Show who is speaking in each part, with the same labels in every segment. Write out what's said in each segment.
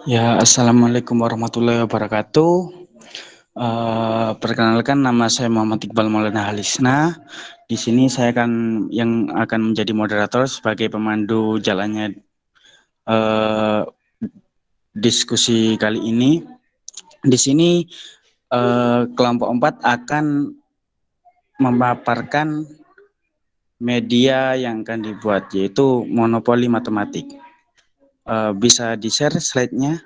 Speaker 1: Ya, assalamualaikum warahmatullahi wabarakatuh. Perkenalkan, nama saya Muhammad Iqbal Maulana Halisna. Di sini saya akan menjadi moderator sebagai pemandu jalannya diskusi kali ini. Di sini kelompok 4 akan memaparkan media yang akan dibuat, yaitu monopoli matematik. Bisa di-share slide-nya?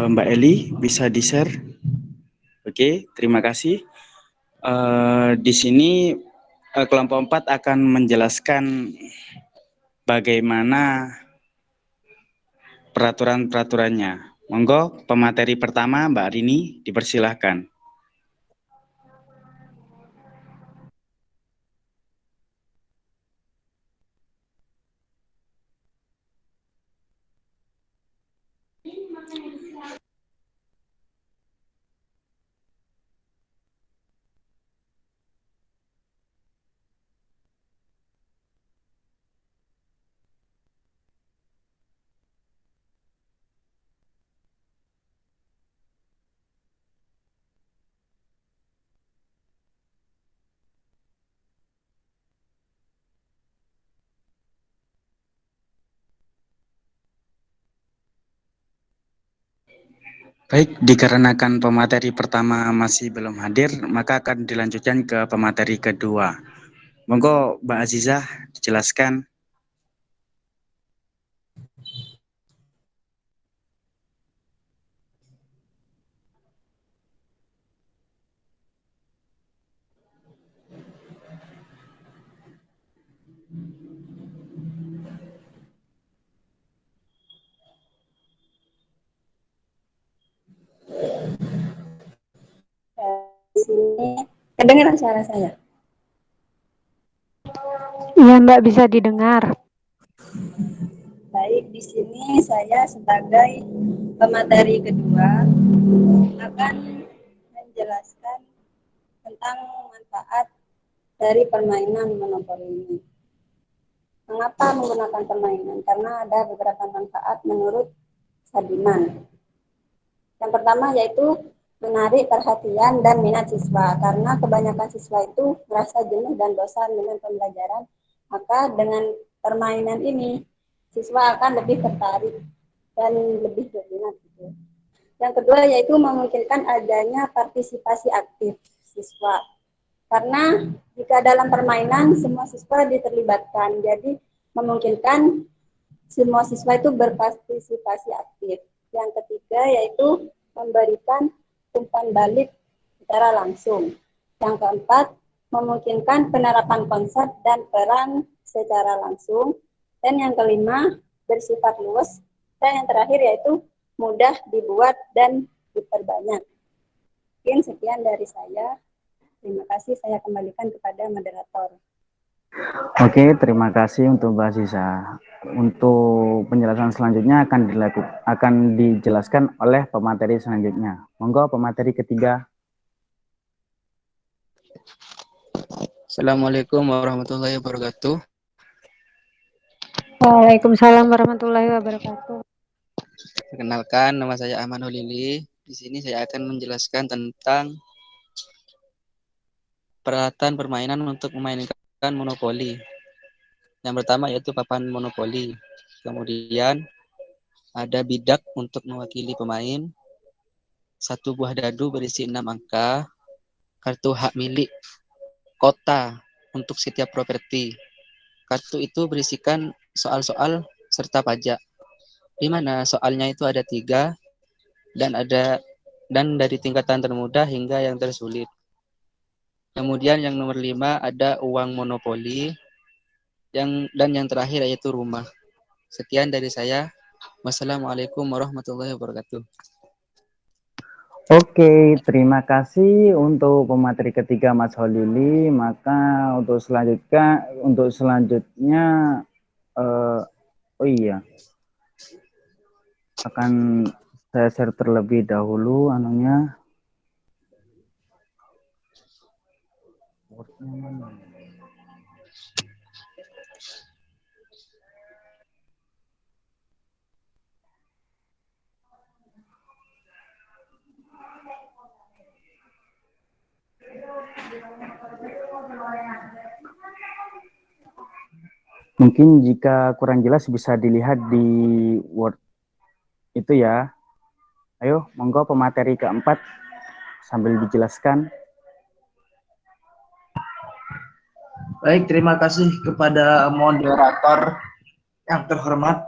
Speaker 1: Mbak Eli, bisa di-share? Oke, terima kasih. Di sini kelompok 4 akan menjelaskan bagaimana peraturan-peraturannya. Monggo, pemateri pertama Mbak Rini, dipersilahkan. Baik, dikarenakan pemateri pertama masih belum hadir, maka akan dilanjutkan ke pemateri kedua. Monggo Mbak Azizah dijelaskan.
Speaker 2: Di sini kedengaran suara saya?
Speaker 3: Iya Mbak, bisa didengar.
Speaker 2: Baik, di sini saya sebagai pemateri kedua akan menjelaskan tentang manfaat dari permainan monopoli ini. Mengapa menggunakan permainan? Karena ada beberapa manfaat menurut Sadiman. Yang pertama yaitu menarik perhatian dan minat siswa, karena kebanyakan siswa itu merasa jenuh dan bosan dengan pembelajaran. Maka dengan permainan ini siswa akan lebih tertarik dan lebih berminat. Yang kedua yaitu memungkinkan adanya partisipasi aktif siswa, karena jika dalam permainan semua siswa diterlibatkan, jadi memungkinkan semua siswa itu berpartisipasi aktif. Yang ketiga yaitu memberikan umpan balik secara langsung. Yang keempat, memungkinkan penerapan konsep dan peran secara langsung. Dan yang kelima, bersifat luas. Dan yang terakhir yaitu mudah dibuat dan diperbanyak. Mungkin sekian dari saya. Terima kasih, saya kembalikan kepada moderator.
Speaker 1: Oke, terima kasih untuk Mbak Aziza. Untuk penjelasan selanjutnya akan dijelaskan oleh pemateri selanjutnya. Monggo pemateri ketiga.
Speaker 4: Assalamualaikum warahmatullahi wabarakatuh.
Speaker 3: Waalaikumsalam warahmatullahi wabarakatuh.
Speaker 4: Perkenalkan, nama saya Ahmad Holili. Di sini saya akan menjelaskan tentang peralatan permainan untuk memainkan monopoli. Yang pertama yaitu papan monopoli. Kemudian ada bidak untuk mewakili pemain, satu buah dadu berisi 6 angka, kartu hak milik kota untuk setiap properti. Kartu itu berisikan soal-soal serta pajak, di mana soalnya itu ada 3 dan dari tingkatan termudah hingga yang tersulit. Kemudian yang nomor 5 ada uang monopoli, dan yang terakhir yaitu rumah. Sekian dari saya. Wassalamualaikum warahmatullahi wabarakatuh.
Speaker 1: Oke, terima kasih untuk pemateri ketiga Mas Holili. Maka untuk selanjutnya akan saya share terlebih dahulu Wordnya mana? Mungkin jika kurang jelas bisa dilihat di Word itu ya. Ayo, monggo pemateri keempat sambil dijelaskan.
Speaker 5: Baik, terima kasih kepada moderator yang terhormat.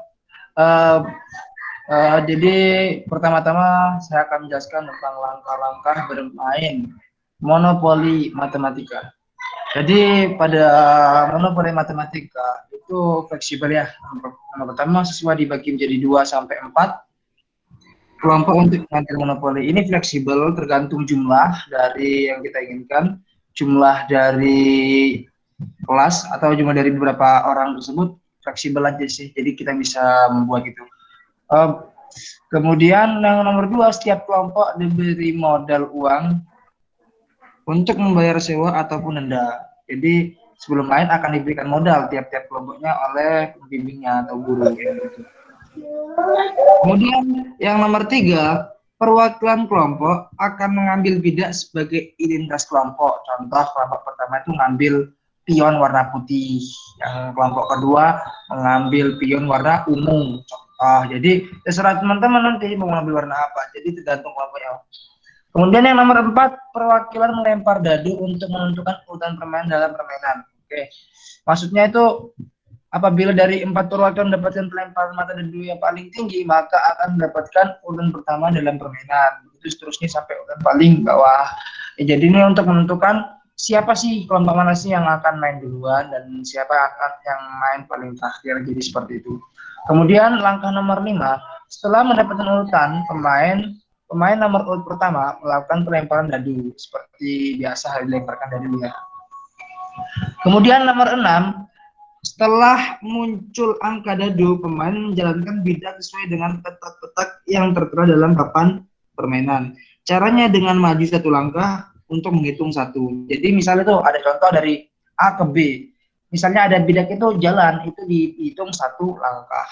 Speaker 5: Jadi pertama-tama saya akan menjelaskan tentang langkah-langkah bermain monopoli matematika. Jadi pada monopoli matematika itu fleksibel ya. Yang pertama siswa dibagi menjadi 2 sampai 4 kelompok untuk mengambil monopoli. Ini fleksibel tergantung jumlah dari yang kita inginkan, jumlah dari kelas atau jumlah dari beberapa orang tersebut fleksibel aja sih. Jadi kita bisa membuat itu. Kemudian yang nomor 2, setiap kelompok diberi modal uang untuk membayar sewa ataupun denda. Jadi sebelum main akan diberikan modal tiap-tiap kelompoknya oleh pembimbingnya atau guru. Kemudian yang nomor 3, perwakilan kelompok akan mengambil bidak sebagai identitas kelompok. Contoh kelompok pertama itu mengambil pion warna putih, yang kelompok kedua mengambil pion warna ungu. Jadi terserah teman-teman nanti mau mengambil warna apa. Jadi tergantung kelompoknya. Kemudian yang nomor 4, perwakilan melempar dadu untuk menentukan urutan permainan dalam permainan. Oke, maksudnya itu apabila dari 4 perwakilan mendapatkan pelemparan mata dadu yang paling tinggi, maka akan mendapatkan urutan pertama dalam permainan. Itu seterusnya sampai urutan paling bawah. Jadi ini untuk menentukan siapa sih kelompok mana sih yang akan main duluan dan siapa akan yang main paling terakhir. Jadi seperti itu. Kemudian langkah nomor 5, setelah mendapatkan urutan pemain nomor urut pertama melakukan pelemparan dadu seperti biasa dilemparkan dadu ya. Kemudian nomor 6, setelah muncul angka dadu, pemain menjalankan bidak sesuai dengan petak-petak yang tertera dalam papan permainan. Caranya dengan maju 1 langkah untuk menghitung 1. Jadi misalnya tuh ada contoh dari A ke B. Misalnya ada bidak itu jalan, itu dihitung 1 langkah.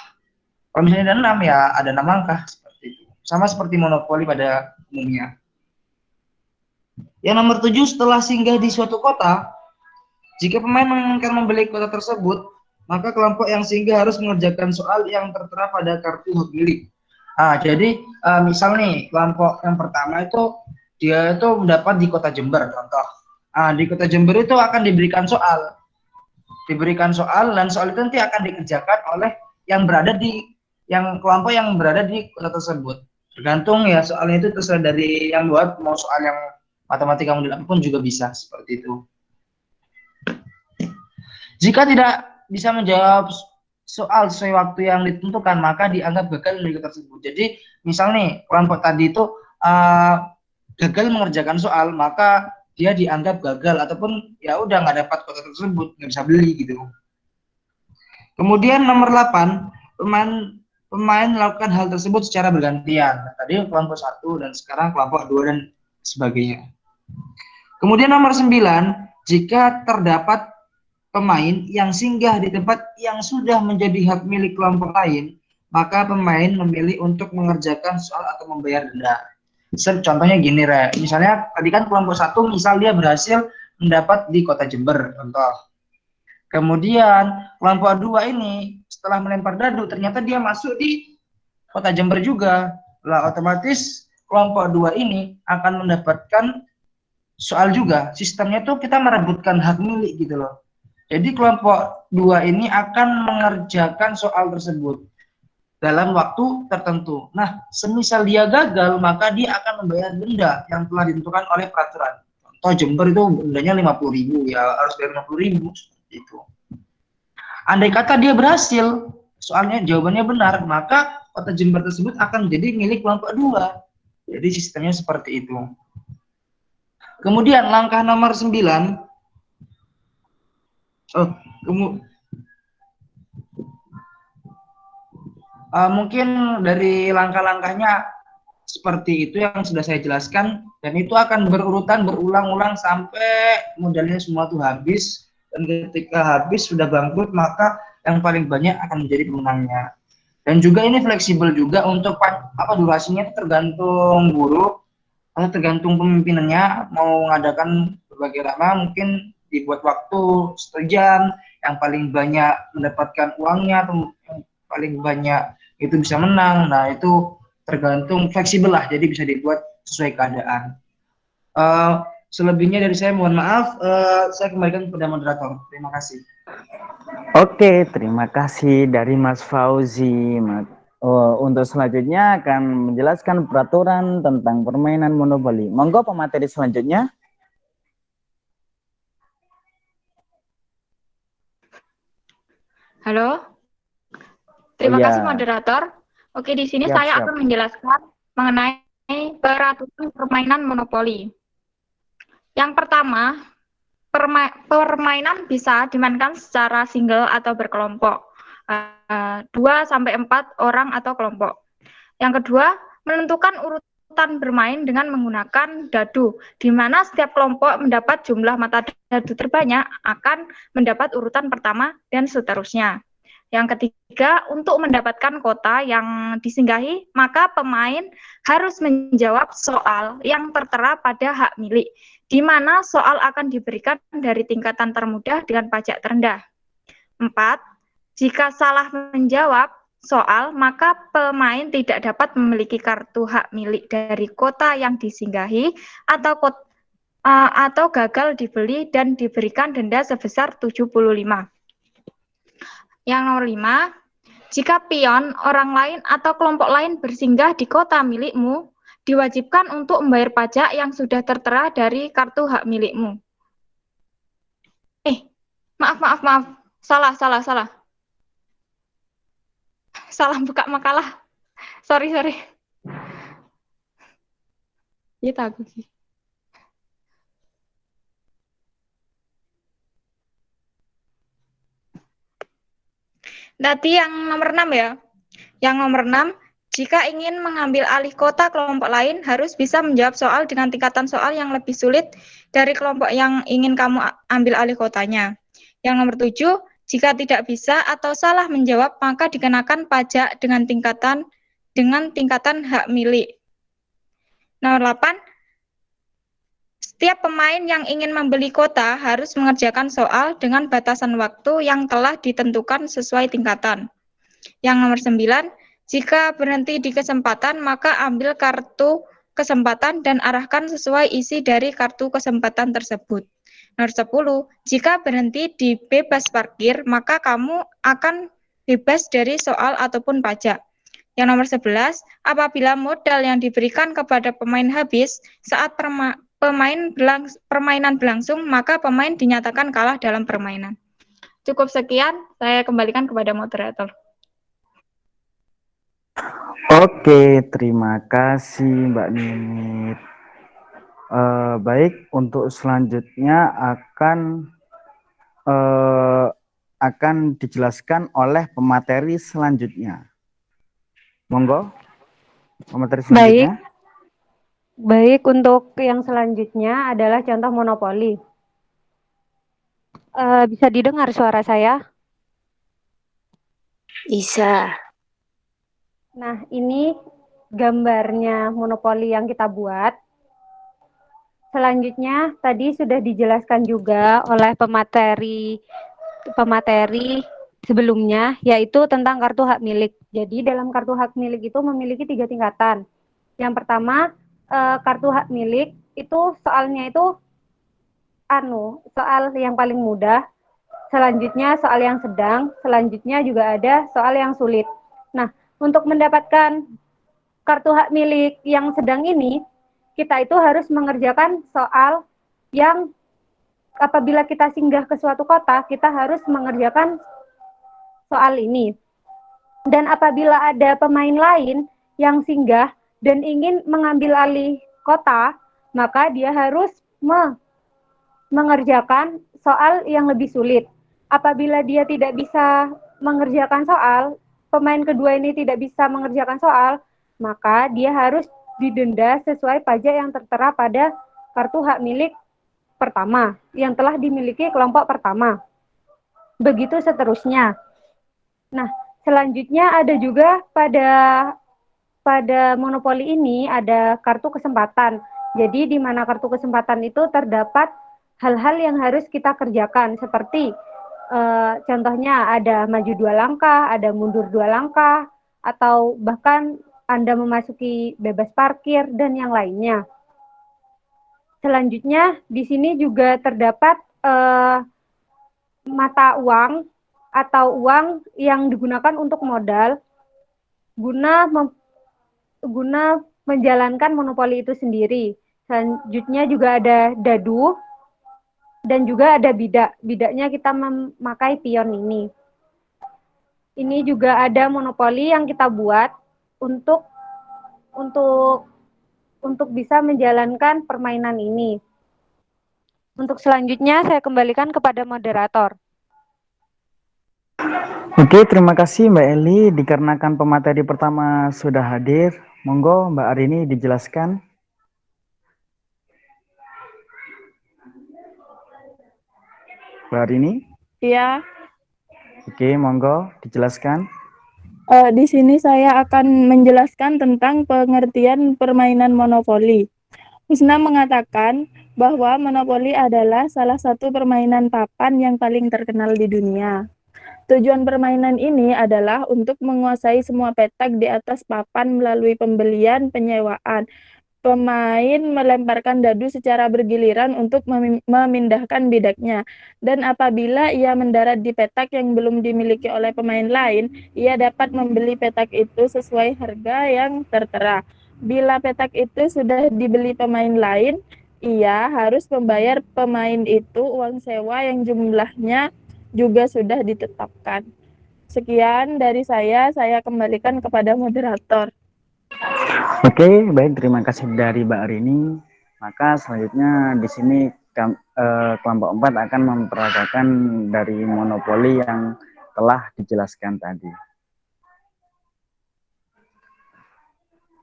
Speaker 5: Kalau misalnya ada 6 ya ada 6 langkah. Sama seperti monopoli pada umumnya. Yang nomor 7, setelah singgah di suatu kota, jika pemain menginginkan membeli kota tersebut, maka kelompok yang singgah harus mengerjakan soal yang tertera pada kartu hak milik. Jadi misal nih kelompok yang pertama itu dia itu mendapat di kota Jember contoh. Di kota Jember itu akan diberikan soal dan soal itu nanti akan dikerjakan oleh yang kelompok yang berada di kota tersebut. Tergantung ya soalnya itu terserah dari yang buat, mau soal yang matematika model apapun juga bisa seperti itu. Jika tidak bisa menjawab soal sesuai waktu yang ditentukan, maka dianggap gagal dari tersebut. Jadi misal nih kelompok tadi itu gagal mengerjakan soal, maka dia dianggap gagal ataupun ya udah nggak dapat kota tersebut, nggak bisa beli gitu. Kemudian nomor 8, pemain melakukan hal tersebut secara bergantian. Tadi kelompok 1 dan sekarang kelompok 2 dan sebagainya. Kemudian nomor 9, jika terdapat pemain yang singgah di tempat yang sudah menjadi hak milik kelompok lain, maka pemain memilih untuk mengerjakan soal atau membayar denda. Contohnya gini, misalnya tadi kan kelompok 1 misal dia berhasil mendapat di kota Jember, contoh. Kemudian kelompok 2 ini setelah melempar dadu ternyata dia masuk di kota Jember juga. Lah otomatis kelompok 2 ini akan mendapatkan soal juga. Sistemnya tuh kita merebutkan hak milik gitu loh. Jadi kelompok 2 ini akan mengerjakan soal tersebut dalam waktu tertentu. Nah, semisal dia gagal, maka dia akan membayar denda yang telah ditentukan oleh peraturan. Contoh Jember itu dendanya 50.000 ya, harus bayar 50.000 itu. Andai kata dia berhasil, soalnya jawabannya benar, maka kota Jember tersebut akan menjadi milik kelompok 2. Jadi sistemnya seperti itu. Kemudian langkah nomor 9. Mungkin dari langkah-langkahnya seperti itu yang sudah saya jelaskan, dan itu akan berurutan berulang-ulang sampai modalnya semua tuh habis, dan ketika habis sudah bangkrut maka yang paling banyak akan menjadi pemenangnya. Dan juga ini fleksibel juga untuk durasinya itu tergantung guru atau tergantung pemimpinannya mau mengadakan berbagai lama, mungkin dibuat waktu 1 jam, yang paling banyak mendapatkan uangnya atau yang paling banyak itu bisa menang. Nah itu tergantung, fleksibel lah, jadi bisa dibuat sesuai keadaan. Selebihnya dari saya mohon maaf, saya kembalikan kepada moderator. Terima kasih.
Speaker 1: Oke, terima kasih dari Mas Fauzi. Untuk selanjutnya akan menjelaskan peraturan tentang permainan monopoli. Monggo pemateri selanjutnya.
Speaker 6: Halo. Terima kasih moderator. Oke, di sini saya akan menjelaskan mengenai peraturan permainan monopoli. Yang pertama, permainan bisa dimainkan secara single atau berkelompok, 2-4 orang atau kelompok. Yang kedua, menentukan urutan bermain dengan menggunakan dadu, di mana setiap kelompok mendapat jumlah mata dadu terbanyak akan mendapat urutan pertama dan seterusnya. Yang ketiga, untuk mendapatkan kota yang disinggahi, maka pemain harus menjawab soal yang tertera pada hak milik, di mana soal akan diberikan dari tingkatan termudah dengan pajak terendah. 4. Jika salah menjawab soal, maka pemain tidak dapat memiliki kartu hak milik dari kota yang disinggahi atau gagal dibeli dan diberikan denda sebesar 75. Yang nomor 5, jika pion, orang lain atau kelompok lain bersinggah di kota milikmu, diwajibkan untuk membayar pajak yang sudah tertera dari kartu hak milikmu. Maaf. Salah. Salah buka makalah. Sorry. Iya tahu sih. Nanti yang nomor 6 ya. Yang nomor 6, jika ingin mengambil alih kota kelompok lain, harus bisa menjawab soal dengan tingkatan soal yang lebih sulit dari kelompok yang ingin kamu ambil alih kotanya. Yang nomor 7, jika tidak bisa atau salah menjawab, maka dikenakan pajak dengan tingkatan hak milik. Nomor 8, setiap pemain yang ingin membeli kota harus mengerjakan soal dengan batasan waktu yang telah ditentukan sesuai tingkatan. Yang nomor 9, jika berhenti di kesempatan, maka ambil kartu kesempatan dan arahkan sesuai isi dari kartu kesempatan tersebut. Nomor 10, jika berhenti di bebas parkir, maka kamu akan bebas dari soal ataupun pajak. Yang nomor 11, apabila modal yang diberikan kepada pemain habis saat permainan berlangsung, maka pemain dinyatakan kalah dalam permainan. Cukup sekian, saya kembalikan kepada moderator.
Speaker 1: Oke, terima kasih Mbak Ninit. Baik, untuk selanjutnya akan dijelaskan oleh pemateri selanjutnya. Monggo, pemateri selanjutnya.
Speaker 3: Baik, untuk yang selanjutnya adalah contoh monopoli. Bisa didengar suara saya?
Speaker 7: Bisa.
Speaker 3: Nah, ini gambarnya monopoli yang kita buat. Selanjutnya, tadi sudah dijelaskan juga oleh pemateri sebelumnya, yaitu tentang kartu hak milik. Jadi, dalam kartu hak milik itu memiliki 3 tingkatan. Yang pertama, kartu hak milik itu soalnya itu soal yang paling mudah, selanjutnya soal yang sedang, selanjutnya juga ada soal yang sulit. Nah, untuk mendapatkan kartu hak milik yang sedang ini, kita itu harus mengerjakan soal yang apabila kita singgah ke suatu kota, kita harus mengerjakan soal ini. Dan apabila ada pemain lain yang singgah dan ingin mengambil alih kota, maka dia harus mengerjakan soal yang lebih sulit. Apabila dia tidak bisa mengerjakan soal, pemain kedua ini tidak bisa mengerjakan soal, maka dia harus didenda sesuai pajak yang tertera pada kartu hak milik pertama yang telah dimiliki kelompok pertama. Begitu seterusnya. Nah, selanjutnya ada juga pada monopoli ini ada kartu kesempatan. Jadi di mana kartu kesempatan itu terdapat hal-hal yang harus kita kerjakan seperti contohnya ada maju 2 langkah, ada mundur 2 langkah, atau bahkan Anda memasuki bebas parkir dan yang lainnya. Selanjutnya di sini juga terdapat mata uang atau uang yang digunakan untuk modal guna menjalankan monopoli itu sendiri. Selanjutnya juga ada dadu dan juga ada bidak. Bidaknya kita memakai pion ini. Ini juga ada monopoli yang kita buat untuk bisa menjalankan permainan ini. Untuk selanjutnya saya kembalikan kepada moderator.
Speaker 1: Oke, terima kasih Mbak Eli. Dikarenakan pemateri pertama sudah hadir, monggo Mbak Arini dijelaskan. Mbak Arini?
Speaker 7: Iya,
Speaker 1: Oke, monggo dijelaskan.
Speaker 7: di sini saya akan menjelaskan tentang pengertian permainan monopoli. Husna mengatakan bahwa monopoli adalah salah satu permainan papan yang paling terkenal di dunia. Tujuan permainan ini adalah untuk menguasai semua petak di atas papan melalui pembelian penyewaan. Pemain melemparkan dadu secara bergiliran untuk memindahkan bidaknya, dan apabila ia mendarat di petak yang belum dimiliki oleh pemain lain, ia dapat membeli petak itu sesuai harga yang tertera. Bila petak itu sudah dibeli pemain lain, ia harus membayar pemain itu uang sewa yang jumlahnya juga sudah ditetapkan. Sekian dari saya kembalikan kepada moderator.
Speaker 1: Oke, baik, terima kasih dari Mbak Arini. Maka selanjutnya di sini kelompok 4 akan memperagakan dari monopoli yang telah dijelaskan tadi.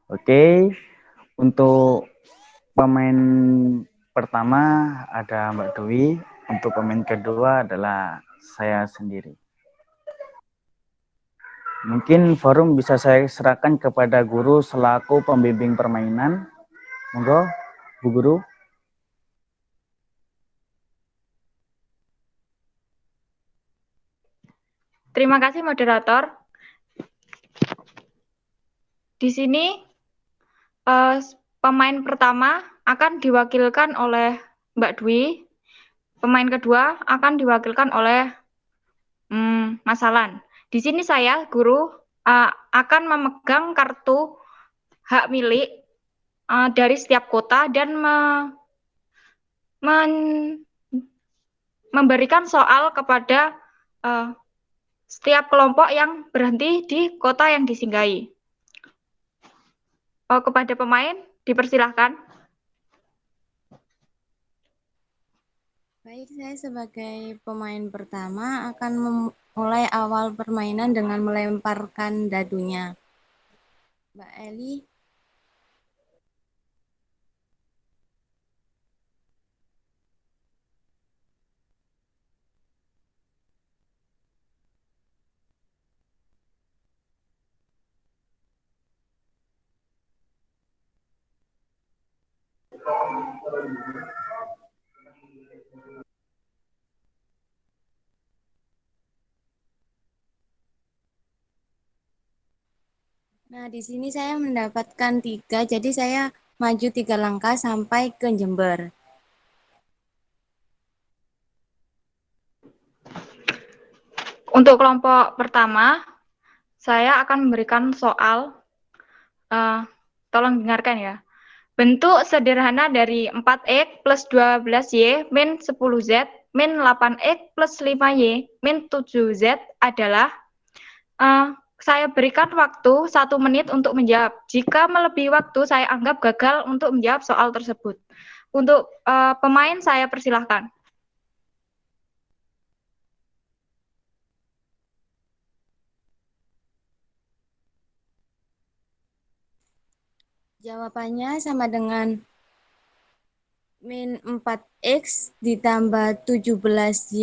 Speaker 1: Oke, untuk pemain pertama ada Mbak Dwi, untuk pemain kedua adalah saya sendiri. Mungkin forum bisa saya serahkan kepada guru selaku pembimbing permainan. Monggo, Bu Guru.
Speaker 6: Terima kasih moderator. Di sini pemain pertama akan diwakilkan oleh Mbak Dwi. Pemain kedua akan diwakilkan oleh Mas Alan. Di sini saya, guru, akan memegang kartu hak milik dari setiap kota dan memberikan soal kepada setiap kelompok yang berhenti di kota yang disinggahi. Kepada pemain, dipersilahkan.
Speaker 2: Baik, saya sebagai pemain pertama akan memulai awal permainan dengan melemparkan dadunya. Mbak Eli. Nah, di sini saya mendapatkan 3, jadi saya maju 3 langkah sampai ke Jember.
Speaker 6: Untuk kelompok pertama, saya akan memberikan soal, tolong dengarkan ya. Bentuk sederhana dari 4X plus 12Y min 10Z min 8X plus 5Y min 7Z adalah, saya berikan waktu 1 menit untuk menjawab. Jika melebihi waktu, saya anggap gagal untuk menjawab soal tersebut. Untuk pemain, saya persilahkan.
Speaker 2: Jawabannya sama dengan min 4X ditambah 17Y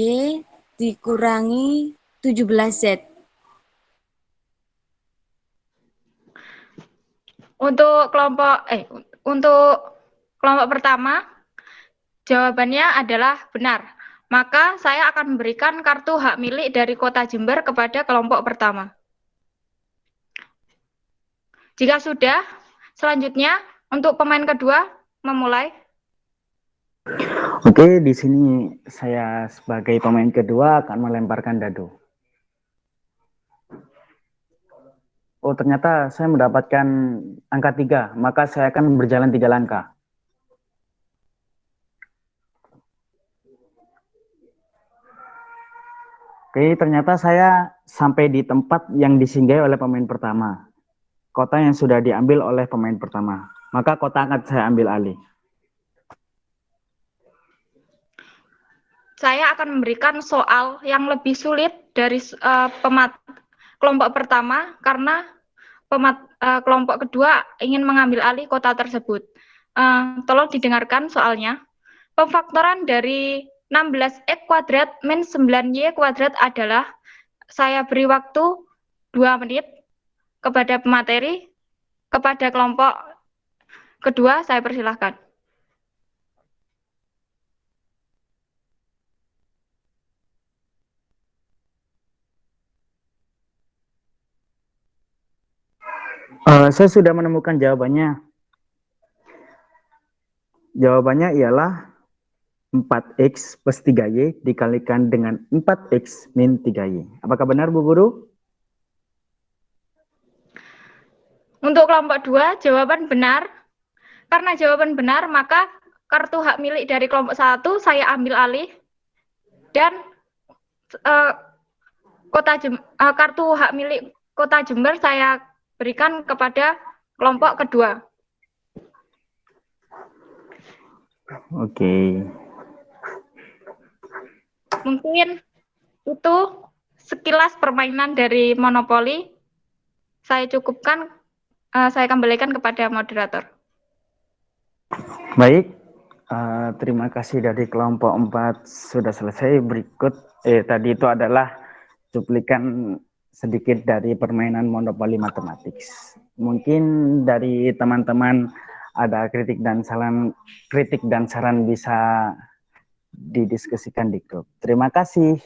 Speaker 2: dikurangi 17Z.
Speaker 6: Untuk kelompok pertama, jawabannya adalah benar. Maka saya akan memberikan kartu hak milik dari Kota Jember kepada kelompok pertama. Jika sudah, selanjutnya untuk pemain kedua memulai.
Speaker 1: Oke, di sini saya sebagai pemain kedua akan melemparkan dadu. Oh, ternyata saya mendapatkan angka 3, maka saya akan berjalan 3 langkah. Oke, ternyata saya sampai di tempat yang disinggahi oleh pemain pertama. Kota yang sudah diambil oleh pemain pertama. Maka kota akan saya ambil alih.
Speaker 6: Saya akan memberikan soal yang lebih sulit dari kelompok pertama karena kelompok kedua ingin mengambil alih kota tersebut. Tolong didengarkan soalnya. Pemfaktoran dari 16x kuadrat min 9y kuadrat adalah, saya beri waktu 2 menit kepada pemateri. Kepada kelompok kedua, saya persilahkan.
Speaker 1: Saya sudah menemukan jawabannya. Jawabannya ialah 4X plus 3Y dikalikan dengan 4X min 3Y. Apakah benar, Bu Guru?
Speaker 6: Untuk kelompok 2, jawaban benar. Karena jawaban benar, maka kartu hak milik dari kelompok 1 saya ambil alih. Dan kartu hak milik Kota Jember saya berikan kepada kelompok kedua.
Speaker 1: Oke.
Speaker 6: Mungkin itu sekilas permainan dari monopoli. Saya cukupkan, saya kembalikan kepada moderator.
Speaker 1: Baik, terima kasih dari kelompok 4 sudah selesai. Berikut, tadi itu adalah cuplikan sedikit dari permainan monopoli matematik. Mungkin dari teman-teman ada kritik dan saran bisa didiskusikan di grup. Terima kasih.